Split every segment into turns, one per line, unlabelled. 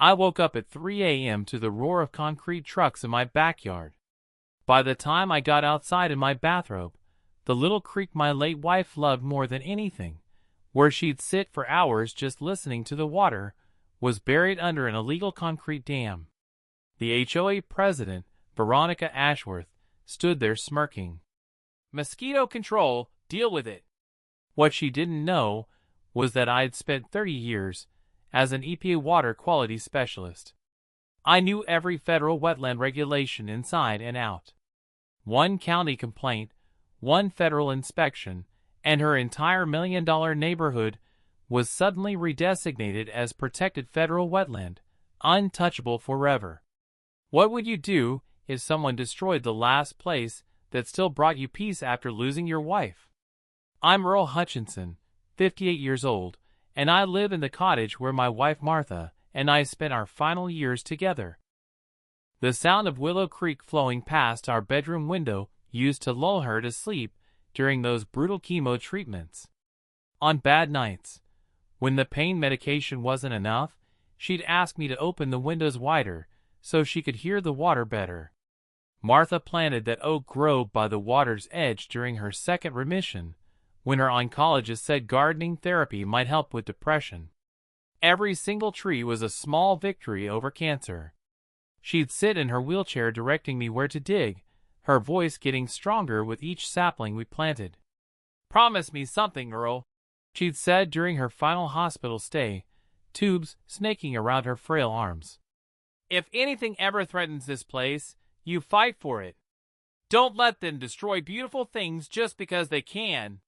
I woke up at 3 a.m. to the roar of concrete trucks in my backyard. By the time I got outside in my bathrobe, the little creek my late wife loved more than anything, where she'd sit for hours just listening to the water, was buried under an illegal concrete dam. The HOA president, Veronica Ashworth, stood there smirking. "Mosquito control, deal with it." What she didn't know was that I'd spent 30 years as an EPA water quality specialist. I knew every federal wetland regulation inside and out. One county complaint, one federal inspection, and her entire $1 million neighborhood was suddenly redesignated as protected federal wetland, untouchable forever. What would you do if someone destroyed the last place that still brought you peace after losing your wife? I'm Earl Hutchinson, 58 years old, and I live in the cottage where my wife Martha and I spent our final years together. The sound of Willow Creek flowing past our bedroom window used to lull her to sleep during those brutal chemo treatments. On bad nights, when the pain medication wasn't enough, she'd ask me to open the windows wider so she could hear the water better. Martha planted that oak grove by the water's edge during her second remission, when her oncologist said gardening therapy might help with depression. Every single tree was a small victory over cancer. She'd sit in her wheelchair directing me where to dig, her voice getting stronger with each sapling we planted. "Promise me something, Earl," she'd said during her final hospital stay, tubes snaking around her frail arms. "If anything ever threatens this place, you fight for it. Don't let them destroy beautiful things just because they can."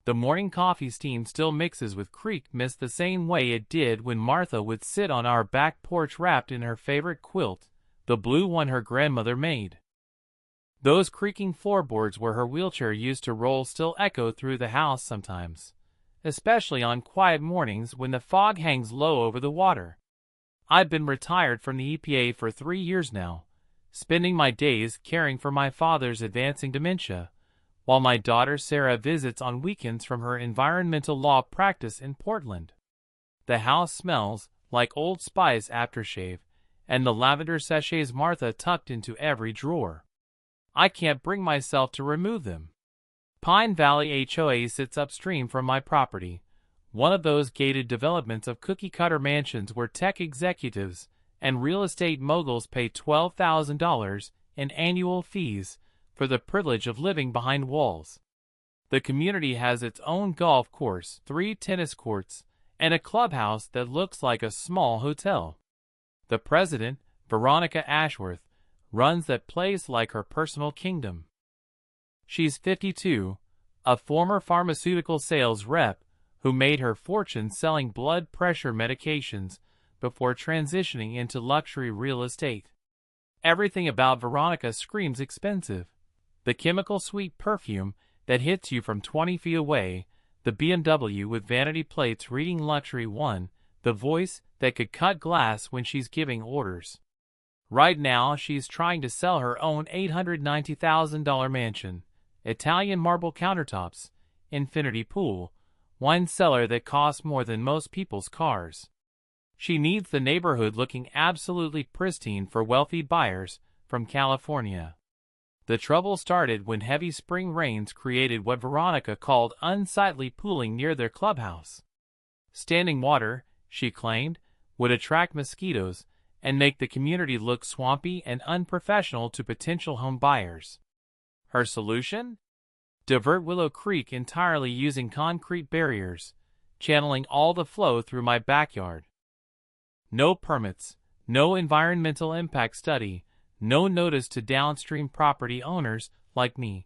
The morning coffee steam still mixes with creek mist the same way it did when Martha would sit on our back porch wrapped in her favorite quilt, the blue one her grandmother made. Those creaking floorboards where her wheelchair used to roll still echo through the house sometimes, especially on quiet mornings when the fog hangs low over the water. I've been retired from the EPA for 3 years now, spending my days caring for my father's advancing dementia, while my daughter Sarah visits on weekends from her environmental law practice in Portland. The house smells like Old Spice aftershave, and the lavender sachets Martha tucked into every drawer. I can't bring myself to remove them. Pine Valley HOA sits upstream from my property, one of those gated developments of cookie-cutter mansions where tech executives and real estate moguls pay $12,000 in annual fees for the privilege of living behind walls. The community has its own golf course, 3 tennis courts, and a clubhouse that looks like a small hotel. The president, Veronica Ashworth, runs that place like her personal kingdom. She's 52, a former pharmaceutical sales rep who made her fortune selling blood pressure medications before transitioning into luxury real estate. Everything about Veronica screams expensive. The chemical-sweet perfume that hits you from 20 feet away, the BMW with vanity plates reading Luxury 1, the voice that could cut glass when she's giving orders. Right now, she's trying to sell her own $890,000 mansion, Italian marble countertops, infinity pool, wine cellar that costs more than most people's cars. She needs the neighborhood looking absolutely pristine for wealthy buyers from California. The trouble started when heavy spring rains created what Veronica called unsightly pooling near their clubhouse. Standing water, she claimed, would attract mosquitoes and make the community look swampy and unprofessional to potential home buyers. Her solution? Divert Willow Creek entirely using concrete barriers, channeling all the flow through my backyard. No permits, no environmental impact study, no notice to downstream property owners like me,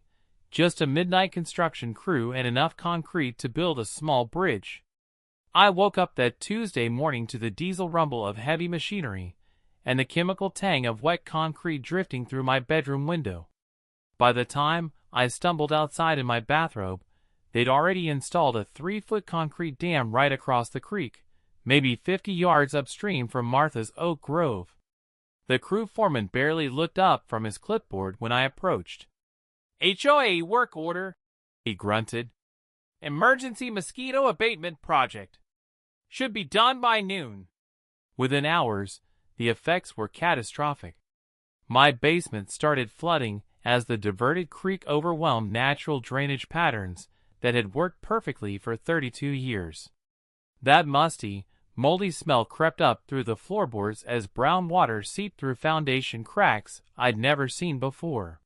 just a midnight construction crew and enough concrete to build a small bridge. I woke up that Tuesday morning to the diesel rumble of heavy machinery and the chemical tang of wet concrete drifting through my bedroom window. By the time I stumbled outside in my bathrobe, they'd already installed a 3-foot concrete dam right across the creek, maybe 50 yards upstream from Martha's oak grove. The crew foreman barely looked up from his clipboard when I approached. "HOA work order," he grunted. "Emergency mosquito abatement project. Should be done by noon." Within hours, the effects were catastrophic. My basement started flooding as the diverted creek overwhelmed natural drainage patterns that had worked perfectly for 32 years. That musty, moldy smell crept up through the floorboards as brown water seeped through foundation cracks I'd never seen before.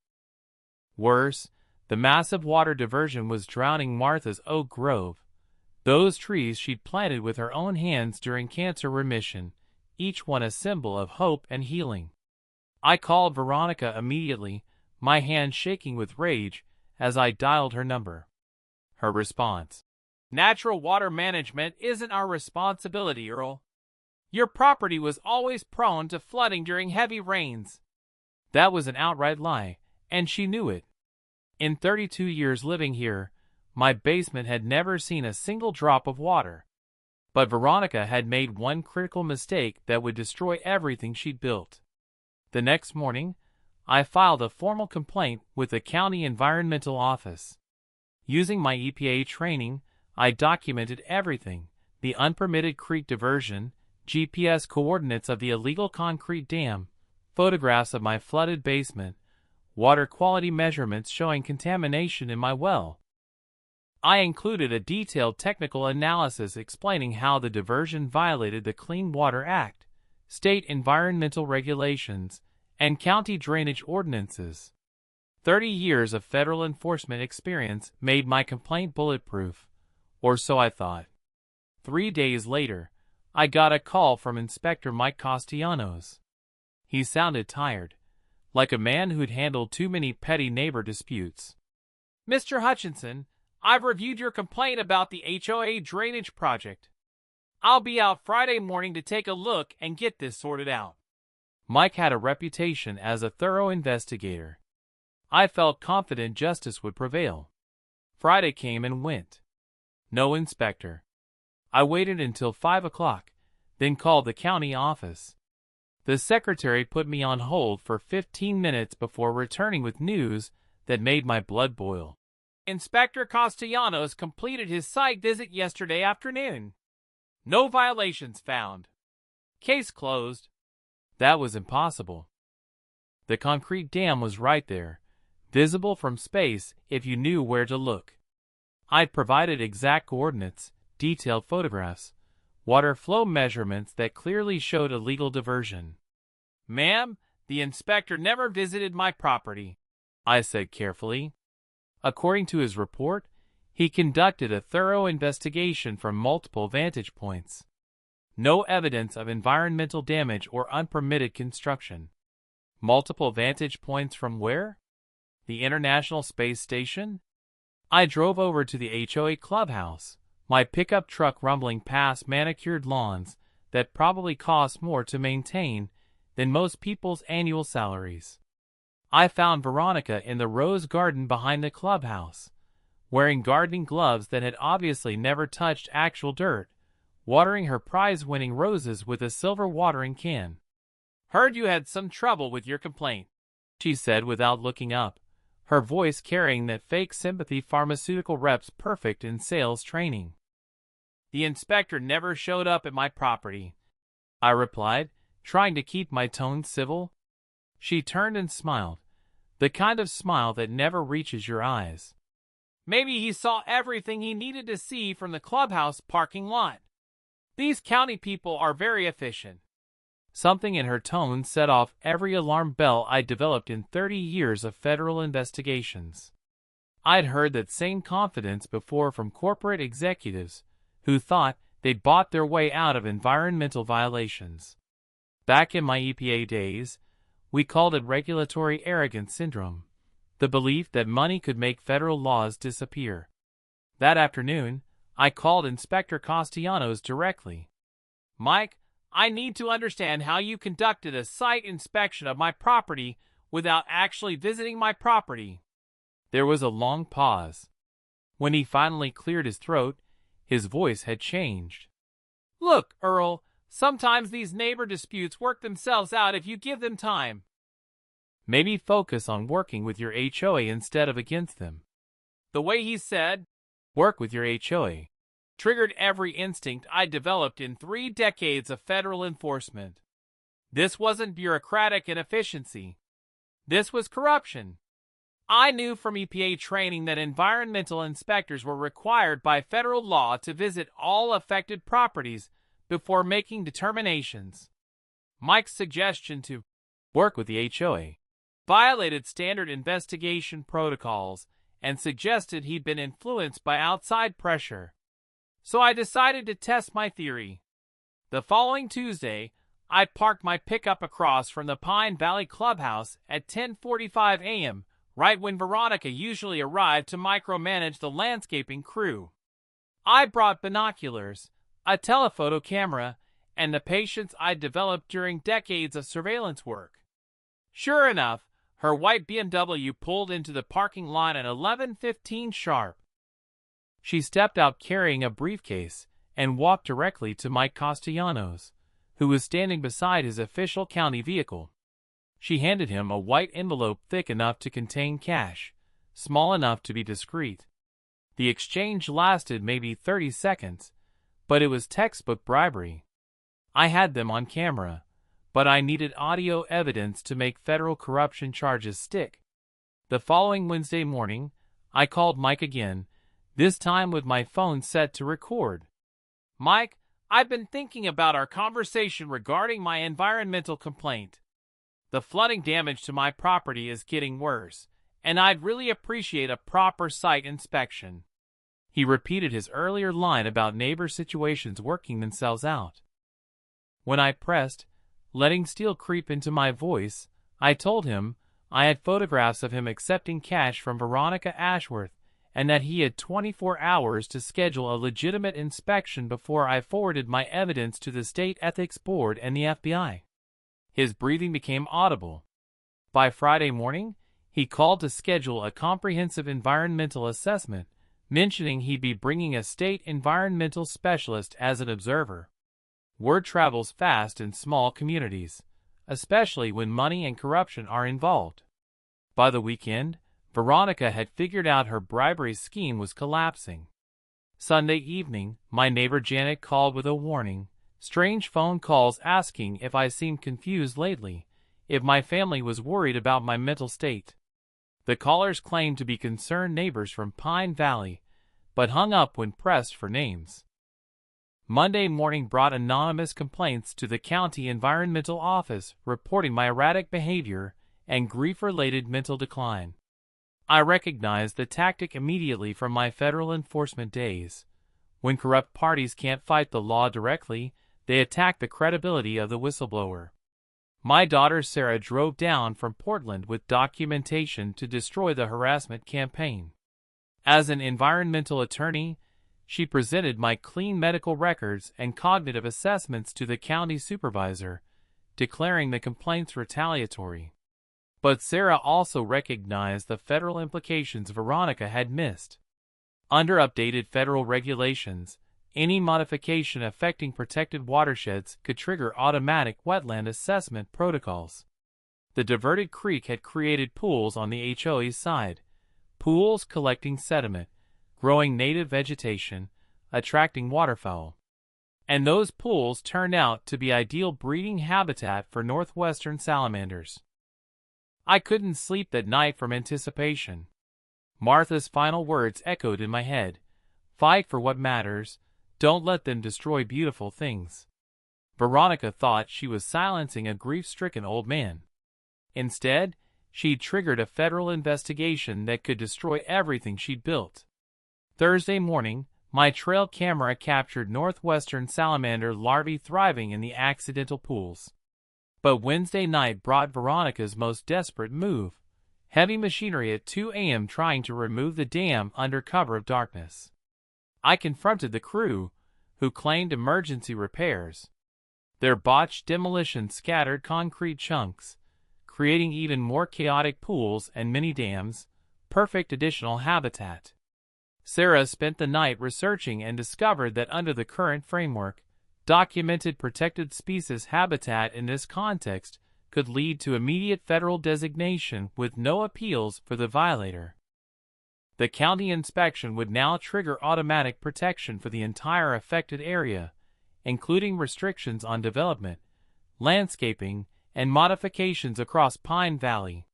Worse, the massive water diversion was drowning Martha's oak grove, those trees she'd planted with her own hands during cancer remission, each one a symbol of hope and healing. I called Veronica immediately, my hand shaking with rage as I dialed her number. Her response: "Natural water management isn't our responsibility, Earl. Your property was always prone to flooding during heavy rains." That was an outright lie, and she knew it. In 32 years living here, my basement had never seen a single drop of water. But Veronica had made one critical mistake that would destroy everything she'd built. The next morning, I filed a formal complaint with the county environmental office. Using my EPA training, I documented everything: the unpermitted creek diversion, GPS coordinates of the illegal concrete dam, photographs of my flooded basement, water quality measurements showing contamination in my well. I included a detailed technical analysis explaining how the diversion violated the Clean Water Act, state environmental regulations, and county drainage ordinances. 30 years of federal enforcement experience made my complaint bulletproof, or so I thought. 3 days later, I got a call from Inspector Mike Castellanos. He sounded tired, like a man who'd handled too many petty neighbor disputes. "Mr. Hutchinson, I've reviewed your complaint about the HOA drainage project. I'll be out Friday morning to take a look and get this sorted out." Mike had a reputation as a thorough investigator. I felt confident justice would prevail. Friday came and went. No inspector. I waited until 5 o'clock, then called the county office. The secretary put me on hold for 15 minutes before returning with news that made my blood boil. "Inspector Castellanos completed his site visit yesterday afternoon. No violations found. Case closed." That was impossible. The concrete dam was right there, visible from space if you knew where to look. I'd provided exact coordinates, detailed photographs, water flow measurements that clearly showed illegal diversion. "Ma'am, the inspector never visited my property," I said carefully. According to his report, he conducted a thorough investigation from multiple vantage points. No evidence of environmental damage or unpermitted construction. Multiple vantage points from where? The International Space Station? I drove over to the HOA clubhouse, my pickup truck rumbling past manicured lawns that probably cost more to maintain than most people's annual salaries. I found Veronica in the rose garden behind the clubhouse, wearing gardening gloves that had obviously never touched actual dirt, watering her prize-winning roses with a silver watering can. "Heard you had some trouble with your complaint," she said without looking up, her voice carrying that fake sympathy pharmaceutical rep's perfect in sales training. "The inspector never showed up at my property," I replied, trying to keep my tone civil. She turned and smiled, the kind of smile that never reaches your eyes. "Maybe he saw everything he needed to see from the clubhouse parking lot. These county people are very efficient." Something in her tone set off every alarm bell I'd developed in 30 years of federal investigations. I'd heard that same confidence before from corporate executives who thought they'd bought their way out of environmental violations. Back in my EPA days, we called it regulatory arrogance syndrome, the belief that money could make federal laws disappear. That afternoon, I called Inspector Castellanos directly. "Mike, I need to understand how you conducted a site inspection of my property without actually visiting my property." There was a long pause. When he finally cleared his throat, his voice had changed. "Look, Earl, sometimes these neighbor disputes work themselves out if you give them time. Maybe focus on working with your HOA instead of against them." The way he said, "Work with your HOA," triggered every instinct I developed in 3 decades of federal enforcement. This wasn't bureaucratic inefficiency. This was corruption. I knew from EPA training that environmental inspectors were required by federal law to visit all affected properties before making determinations. Mike's suggestion to work with the HOA violated standard investigation protocols and suggested he'd been influenced by outside pressure. So I decided to test my theory. The following Tuesday, I parked my pickup across from the Pine Valley Clubhouse at 10:45 a.m., right when Veronica usually arrived to micromanage the landscaping crew. I brought binoculars, a telephoto camera, and the patience I'd developed during decades of surveillance work. Sure enough, her white BMW pulled into the parking lot at 11:15 sharp. She stepped out carrying a briefcase and walked directly to Mike Castellanos, who was standing beside his official county vehicle. She handed him a white envelope thick enough to contain cash, small enough to be discreet. The exchange lasted maybe 30 seconds, but it was textbook bribery. I had them on camera, but I needed audio evidence to make federal corruption charges stick. The following Wednesday morning, I called Mike again, this time with my phone set to record. "Mike, I've been thinking about our conversation regarding my environmental complaint. The flooding damage to my property is getting worse, and I'd really appreciate a proper site inspection." He repeated his earlier line about neighbor situations working themselves out. When I pressed, letting steel creep into my voice, I told him I had photographs of him accepting cash from Veronica Ashworth and that he had 24 hours to schedule a legitimate inspection before I forwarded my evidence to the State Ethics Board and the FBI. His breathing became audible. By Friday morning, he called to schedule a comprehensive environmental assessment, mentioning he'd be bringing a state environmental specialist as an observer. Word travels fast in small communities, especially when money and corruption are involved. By the weekend, Veronica had figured out her bribery scheme was collapsing. Sunday evening, my neighbor Janet called with a warning. Strange phone calls asking if I seemed confused lately, if my family was worried about my mental state. The callers claimed to be concerned neighbors from Pine Valley, but hung up when pressed for names. Monday morning brought anonymous complaints to the county environmental office reporting my erratic behavior and grief-related mental decline. I recognized the tactic immediately from my federal enforcement days. When corrupt parties can't fight the law directly, they attack the credibility of the whistleblower. My daughter Sarah drove down from Portland with documentation to destroy the harassment campaign. As an environmental attorney, she presented my clean medical records and cognitive assessments to the county supervisor, declaring the complaints retaliatory. But Sarah also recognized the federal implications Veronica had missed. Under updated federal regulations, any modification affecting protected watersheds could trigger automatic wetland assessment protocols. The diverted creek had created pools on the HOA's side, pools collecting sediment, growing native vegetation, attracting waterfowl. And those pools turned out to be ideal breeding habitat for northwestern salamanders. I couldn't sleep that night from anticipation. Martha's final words echoed in my head. Fight for what matters. Don't let them destroy beautiful things. Veronica thought she was silencing a grief-stricken old man. Instead, she'd triggered a federal investigation that could destroy everything she'd built. Thursday morning, my trail camera captured northwestern salamander larvae thriving in the accidental pools. But Wednesday night brought Veronica's most desperate move. Heavy machinery at 2 a.m. trying to remove the dam under cover of darkness. I confronted the crew, who claimed emergency repairs. Their botched demolition scattered concrete chunks, creating even more chaotic pools and mini dams, perfect additional habitat. Sarah spent the night researching and discovered that under the current framework, documented protected species habitat in this context could lead to immediate federal designation with no appeals for the violator. The county inspection would now trigger automatic protection for the entire affected area, including restrictions on development, landscaping, and modifications across Pine Valley.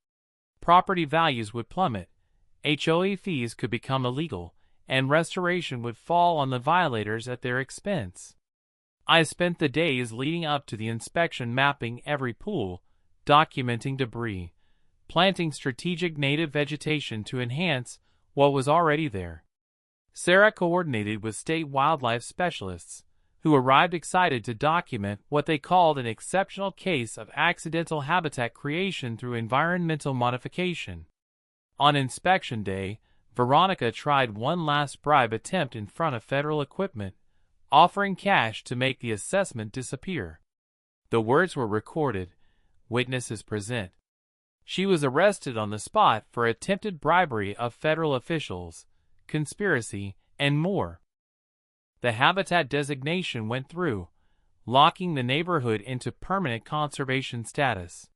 Property values would plummet, HOA fees could become illegal, and restoration would fall on the violators at their expense. I spent the days leading up to the inspection mapping every pool, documenting debris, planting strategic native vegetation to enhance what was already there. Sarah coordinated with state wildlife specialists, who arrived excited to document what they called an exceptional case of accidental habitat creation through environmental modification. On inspection day, Veronica tried one last bribe attempt in front of federal equipment, offering cash to make the assessment disappear. The words were recorded, witnesses present. She was arrested on the spot for attempted bribery of federal officials, conspiracy, and more. The habitat designation went through, locking the neighborhood into permanent conservation status.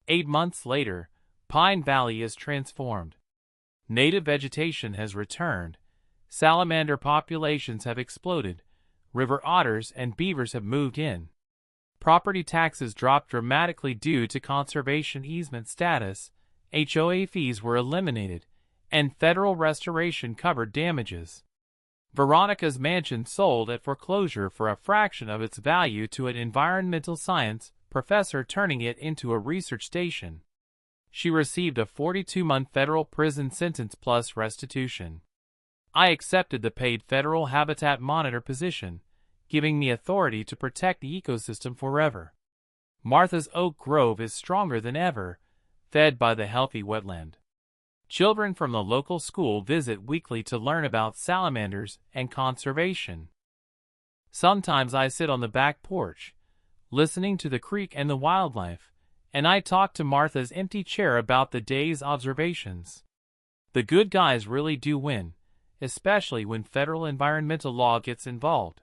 8 months later, Pine Valley is transformed. Native vegetation has returned, salamander populations have exploded, river otters and beavers have moved in. Property taxes dropped dramatically due to conservation easement status, HOA fees were eliminated, and federal restoration covered damages. Veronica's mansion sold at foreclosure for a fraction of its value to an environmental science professor, turning it into a research station. She received a 42-month federal prison sentence plus restitution. I accepted the paid federal habitat monitor position, giving me authority to protect the ecosystem forever. Martha's Oak Grove is stronger than ever, fed by the healthy wetland. Children from the local school visit weekly to learn about salamanders and conservation. Sometimes I sit on the back porch, listening to the creek and the wildlife, and I talk to Martha's empty chair about the day's observations. The good guys really do win, especially when federal environmental law gets involved.